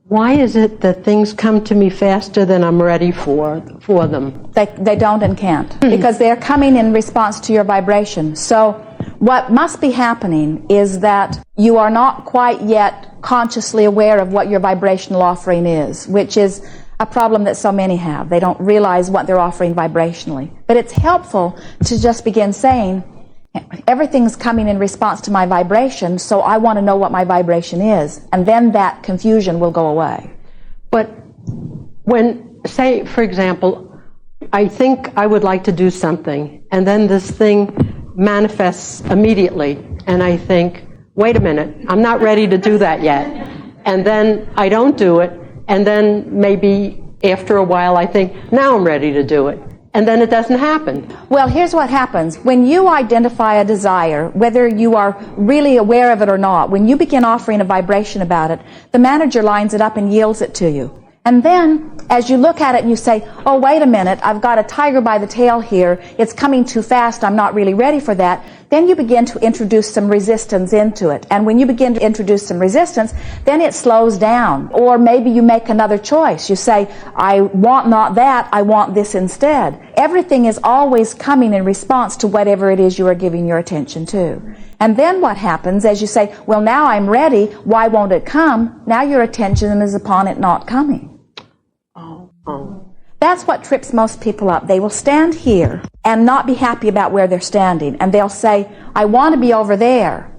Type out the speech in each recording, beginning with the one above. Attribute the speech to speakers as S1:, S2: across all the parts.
S1: Why is it that things come to me faster than I'm ready for them?
S2: They don't and can't, because they're coming in response to your vibration. So what must be happening is that you are not quite yet consciously aware of what your vibrational offering is, which is a problem that so many have. They don't realize what they're offering vibrationally. But it's helpful to just begin saying, everything's coming in response to my vibration, so I want to know what my vibration is. And then that confusion will go away.
S1: But when, say, for example, I think I would like to do something, and then this thing manifests immediately, and I think, wait a minute, I'm not ready to do that yet. And then I don't do it, and then maybe after a while I think, now I'm ready to do it. And then it doesn't happen.
S2: Well, here's what happens. When you identify a desire, whether you are really aware of it or not, when you begin offering a vibration about it, the manager lines it up and yields it to you. And then, as you look at it and you say, oh, wait a minute, I've got a tiger by the tail here. It's coming too fast. I'm not really ready for that. Then you begin to introduce some resistance into it. And when you begin to introduce some resistance, then it slows down. Or maybe you make another choice. You say, I want not that, I want this instead. Everything is always coming in response to whatever it is you are giving your attention to. And then what happens as you say, well, now I'm ready, why won't it come? Now your attention is upon it not coming. That's what trips most people up. They will stand here and not be happy about where they're standing. And they'll say, I want to be over there.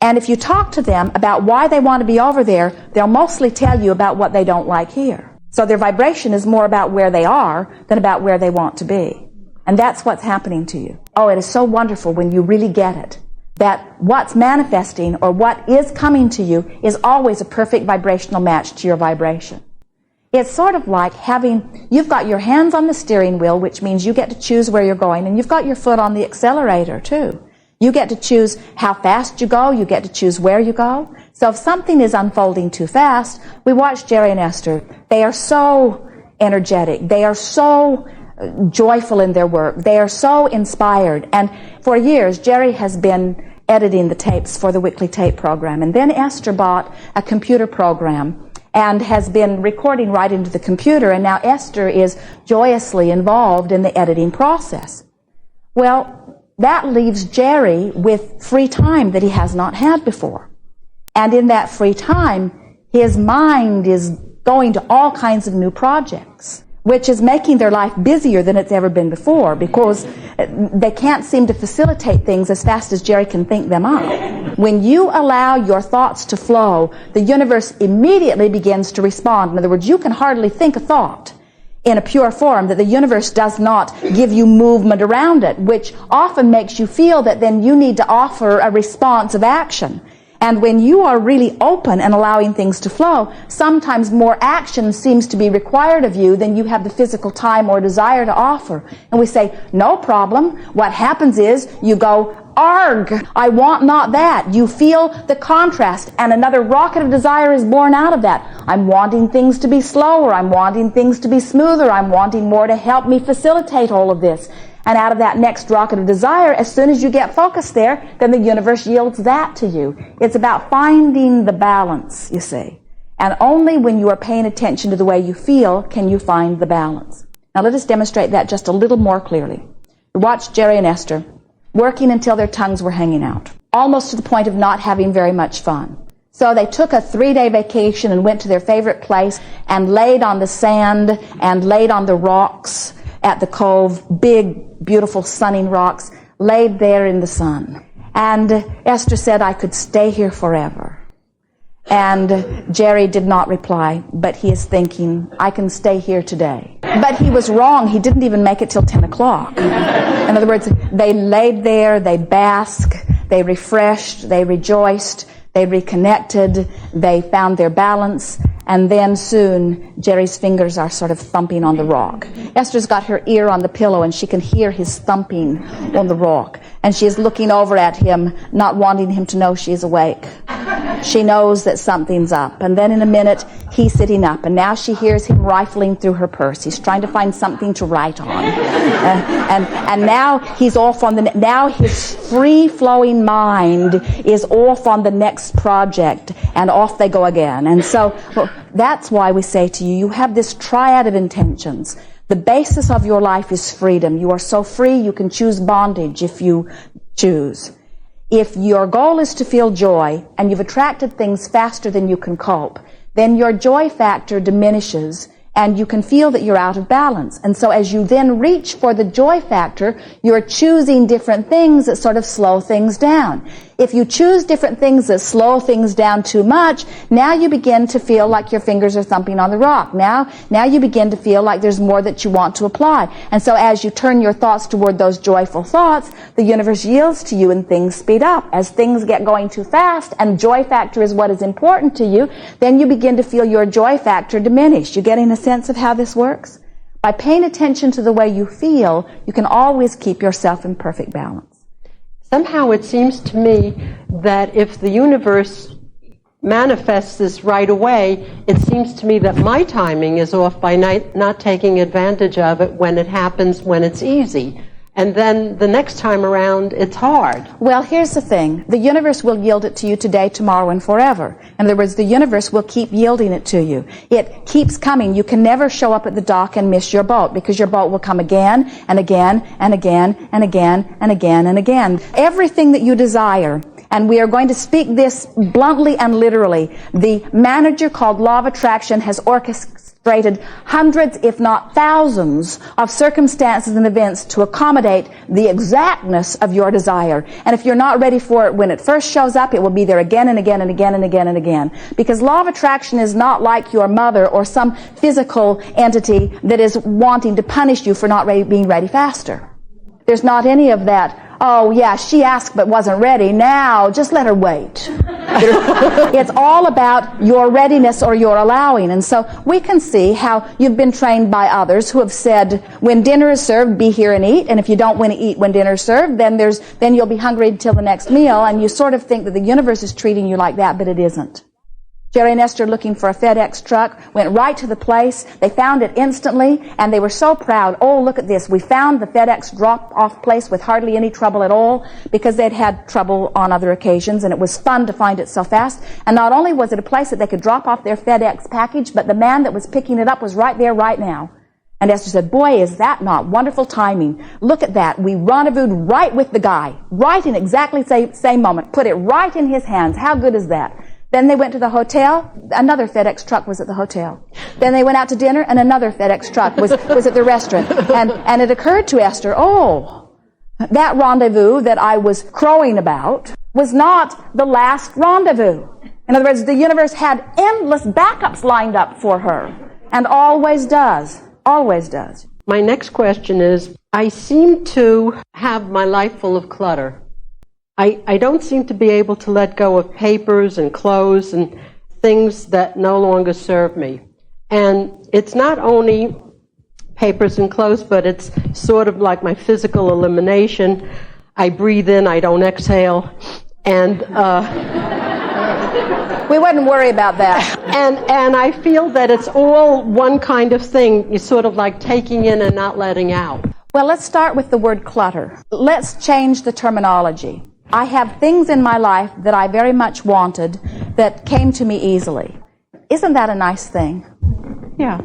S2: And if you talk to them about why they want to be over there, they'll mostly tell you about what they don't like here. So their vibration is more about where they are than about where they want to be. And that's what's happening to you. Oh, it is so wonderful when you really get it. That what's manifesting or what is coming to you is always a perfect vibrational match to your vibration. It's sort of like you've got your hands on the steering wheel, which means you get to choose where you're going, and you've got your foot on the accelerator too. You get to choose how fast you go, you get to choose where you go. So if something is unfolding too fast, we watch Jerry and Esther. They are so energetic. They are so joyful in their work. They are so inspired. And for years, Jerry has been editing the tapes for the weekly tape program. And then Esther bought a computer program and has been recording right into the computer, and now Esther is joyously involved in the editing process. Well, that leaves Jerry with free time that he has not had before. And in that free time, his mind is going to all kinds of new projects, which is making their life busier than it's ever been before, because they can't seem to facilitate things as fast as Jerry can think them up. When you allow your thoughts to flow, the universe immediately begins to respond. In other words, you can hardly think a thought in a pure form that the universe does not give you movement around it, which often makes you feel that then you need to offer a response of action. And when you are really open and allowing things to flow, sometimes more action seems to be required of you than you have the physical time or desire to offer. And we say, no problem. What happens is you go, arg, I want not that. You feel the contrast, and another rocket of desire is born out of that. I'm wanting things to be slower. I'm wanting things to be smoother. I'm wanting more to help me facilitate all of this. And out of that next rocket of desire, as soon as you get focused there, then the universe yields that to you. It's about finding the balance, you see. And only when you are paying attention to the way you feel can you find the balance. Now let us demonstrate that just a little more clearly. Watch Jerry and Esther working until their tongues were hanging out, almost to the point of not having very much fun. So they took a 3-day vacation and went to their favorite place and laid on the sand and laid on the rocks at the cove, big, beautiful, sunning rocks, laid there in the sun. And Esther said, I could stay here forever. And Jerry did not reply, but he is thinking, I can stay here today. But he was wrong. He didn't even make it till 10 o'clock. In other words, they laid there, they basked, they refreshed, they rejoiced, they reconnected, they found their balance, and then soon Jerry's fingers are sort of thumping on the rock. Esther's got her ear on the pillow and she can hear his thumping on the rock. And she is looking over at him, not wanting him to know she is awake. she knows that something's up. And then in a minute, he's sitting up, and now she hears him rifling through her purse. He's trying to find something to write on. And now he's off on now his free-flowing mind is off on the next project, and off they go again. And so that's why we say to you, you have this triad of intentions. The basis of your life is freedom. You are so free you can choose bondage if you choose. If your goal is to feel joy and you've attracted things faster than you can cope, then your joy factor diminishes and you can feel that you're out of balance. And so as you then reach for the joy factor, you're choosing different things that sort of slow things down. If you choose different things that slow things down too much, now you begin to feel like your fingers are thumping on the rock. Now you begin to feel like there's more that you want to apply. And so as you turn your thoughts toward those joyful thoughts, the universe yields to you and things speed up. As things get going too fast and joy factor is what is important to you, then you begin to feel your joy factor diminish. You getting a sense of how this works? By paying attention to the way you feel, you can always keep yourself in perfect balance.
S1: Somehow it seems to me that if the universe manifests this right away, it seems to me that my timing is off by not taking advantage of it when it happens, when it's easy. And then the next time around, it's hard.
S2: Well, here's the thing. The universe will yield it to you today, tomorrow, and forever. In other words, the universe will keep yielding it to you. It keeps coming. You can never show up at the dock and miss your boat, because your boat will come again and again and again and again and again and again. Everything that you desire, and we are going to speak this bluntly and literally, the manager called Law of Attraction has orchestrated hundreds, if not thousands, of circumstances and events to accommodate the exactness of your desire. And if you're not ready for it when it first shows up, it will be there again and again and again and again and again. Because law of attraction is not like your mother or some physical entity that is wanting to punish you for not being ready faster. There's not any of that. Oh, yeah, she asked but wasn't ready. Now, just let her wait. It's all about your readiness or your allowing. And so we can see how you've been trained by others who have said, when dinner is served, be here and eat. And if you don't want to eat when dinner is served, then you'll be hungry until the next meal. And you sort of think that the universe is treating you like that, but it isn't. Jerry and Esther, looking for a FedEx truck, went right to the place. They found it instantly, and they were so proud. Oh, look at this. We found the FedEx drop-off place with hardly any trouble at all, because they'd had trouble on other occasions, and it was fun to find it so fast. And not only was it a place that they could drop off their FedEx package, but the man that was picking it up was right there right now. And Esther said, boy, is that not wonderful timing. Look at that. We rendezvoused right with the guy, right in exactly the same moment. Put it right in his hands. How good is that? Then they went to the hotel. Another FedEx truck was at the hotel. Then they went out to dinner, and another FedEx truck was at the restaurant. And it occurred to Esther, oh, that rendezvous that I was crowing about was not the last rendezvous. In other words, the universe had endless backups lined up for her, and always does. Always does.
S1: My next question is, I seem to have my life full of clutter. I don't seem to be able to let go of papers and clothes and things that no longer serve me. And it's not only papers and clothes, but it's sort of like my physical elimination. I breathe in, I don't exhale, and
S2: we wouldn't worry about that.
S1: And I feel that it's all one kind of thing. You're sort of like taking in and not letting out.
S2: Well, let's start with the word clutter. Let's change the terminology. I have things in my life that I very much wanted that came to me easily. Isn't that a nice thing?
S1: Yeah.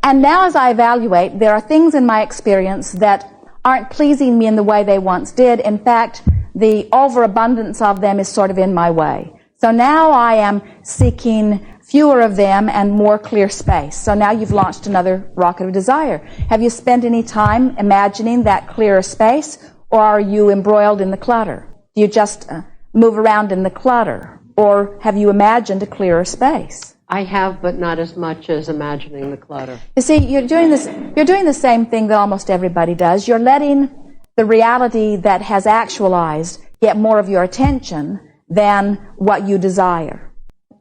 S2: And now as I evaluate, there are things in my experience that aren't pleasing me in the way they once did. In fact, the overabundance of them is sort of in my way. So now I am seeking fewer of them and more clear space. So now you've launched another rocket of desire. Have you spent any time imagining that clearer space, or are you embroiled in the clutter? Do you just move around in the clutter, or have you imagined a clearer space?
S1: I have, but not as much as imagining the clutter.
S2: You see, you're doing the same thing that almost everybody does. You're letting the reality that has actualized get more of your attention than what you desire.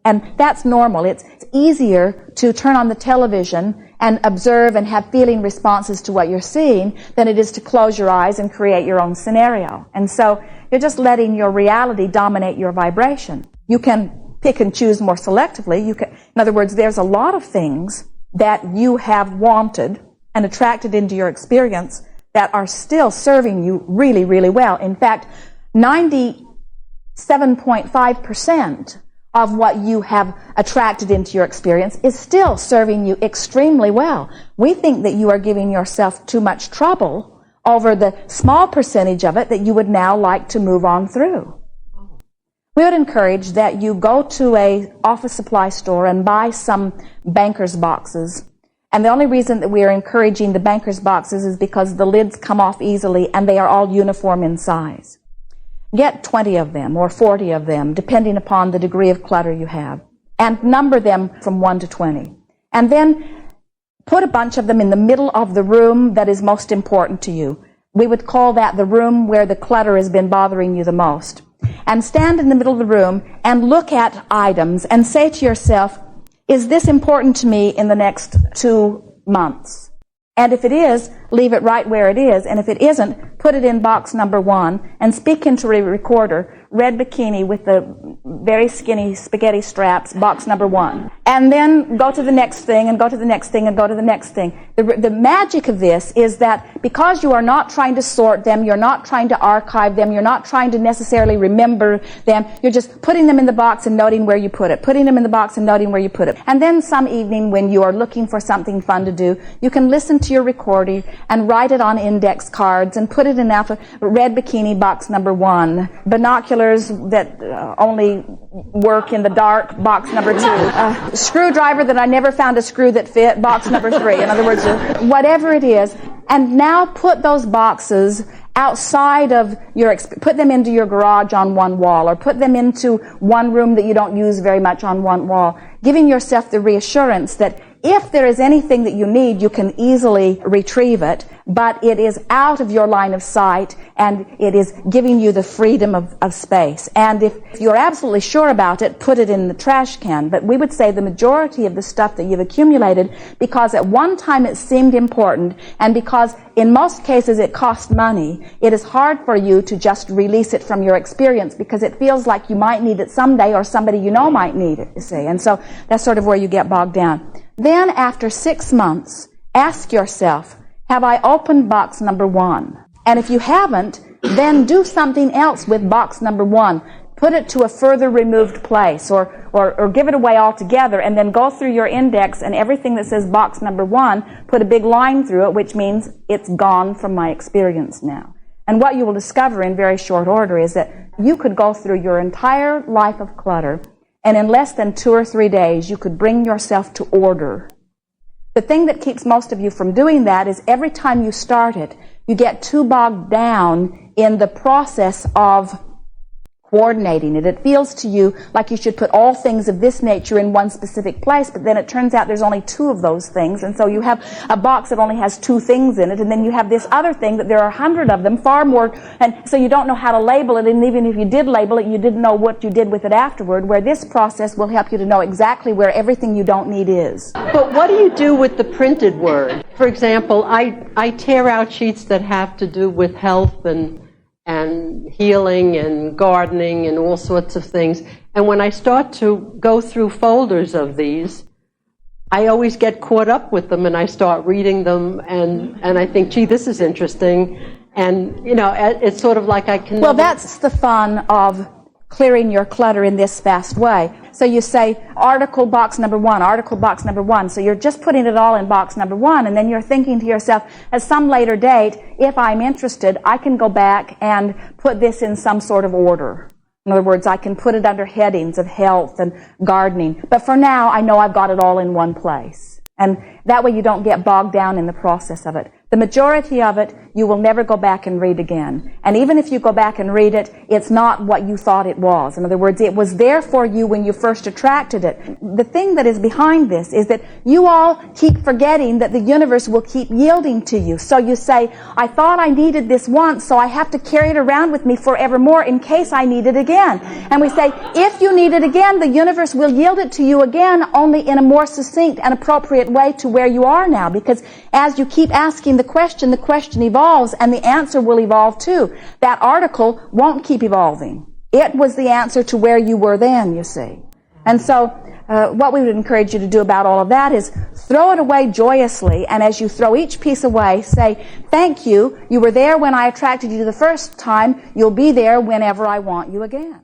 S2: And that's normal. It's easier to turn on the television and observe and have feeling responses to what you're seeing than it is to close your eyes and create your own scenario. And so you're just letting your reality dominate your vibration. You can pick and choose more selectively. In other words, there's a lot of things that you have wanted and attracted into your experience that are still serving you really, really well. In fact, 97.5% of what you have attracted into your experience is still serving you extremely well. We think that you are giving yourself too much trouble over the small percentage of it that you would now like to move on through. We would encourage that you go to a office supply store and buy some banker's boxes. And the only reason that we are encouraging the banker's boxes is because the lids come off easily and they are all uniform in size. Get 20 of them or 40 of them, depending upon the degree of clutter you have, and number them from 1 to 20. And then put a bunch of them in the middle of the room that is most important to you. We would call that the room where the clutter has been bothering you the most. And stand in the middle of the room and look at items and say to yourself, is this important to me in the next 2 months? And if it is, leave it right where it is. And if it isn't, put it in box number 1 and speak into a recorder, red bikini with the very skinny spaghetti straps, box number 1. And then go to the next thing and go to the next thing and go to the next thing. The magic of this is that because you are not trying to sort them, you're not trying to archive them, you're not trying to necessarily remember them, you're just putting them in the box and noting where you put it, putting them in the box and noting where you put it. And then some evening when you are looking for something fun to do, you can listen to your recording and write it on index cards and put it in red bikini box number 1, binoculars that only work in the dark, box number 2, screwdriver that I never found a screw that fit, box number 3. In other words, whatever it is. And now put those boxes outside of put them into your garage on one wall, or put them into one room that you don't use very much on one wall, giving yourself the reassurance that if there is anything that you need, you can easily retrieve it, but it is out of your line of sight, and it is giving you the freedom of space. And if you're absolutely sure about it, put it in the trash can. But we would say the majority of the stuff that you've accumulated, because at one time it seemed important, and because in most cases it cost money, it is hard for you to just release it from your experience, because it feels like you might need it someday, or somebody you know might need it, you see. And so that's sort of where you get bogged down. Then after 6 months, ask yourself, have I opened box number 1? And if you haven't, then do something else with box number 1. Put it to a further removed place, or give it away altogether, and then go through your index, and everything that says box number 1, put a big line through it, which means it's gone from my experience now. And what you will discover in very short order is that you could go through your entire life of clutter, and in less than 2 or 3 days, you could bring yourself to order. The thing that keeps most of you from doing that is every time you start it, you get too bogged down in the process of coordinating it. It feels to you like you should put all things of this nature in one specific place, but then it turns out there's only 2 of those things, and so you have a box that only has 2 things in it, and then you have this other thing that there are 100 of them, far more, and so you don't know how to label it, and even if you did label it, you didn't know what you did with it afterward, where this process will help you to know exactly where everything you don't need is.
S1: But what do you do with the printed word? For example, I tear out sheets that have to do with health and healing and gardening and all sorts of things. And when I start to go through folders of these, I always get caught up with them, and I start reading them, and I think, gee, this is interesting. And, you know, it's sort of like I can...
S2: Well, that's the fun of clearing your clutter in this fast way. So you say, article box number 1, article box number 1. So you're just putting it all in box number 1, and then you're thinking to yourself, at some later date, if I'm interested, I can go back and put this in some sort of order. In other words, I can put it under headings of health and gardening. But for now, I know I've got it all in one place. And that way you don't get bogged down in the process of it. The majority of it, you will never go back and read again. And even if you go back and read it, it's not what you thought it was. In other words, it was there for you when you first attracted it. The thing that is behind this is that you all keep forgetting that the universe will keep yielding to you. So you say, I thought I needed this once, so I have to carry it around with me forevermore in case I need it again. And we say, if you need it again, the universe will yield it to you again, only in a more succinct and appropriate way to where you are now. Because as you keep asking the question evolves, and the answer will evolve too. That article won't keep evolving. It was the answer to where you were then, you see. And so what we would encourage you to do about all of that is throw it away joyously, and as you throw each piece away, say, thank you. You were there when I attracted you the first time. You'll be there whenever I want you again.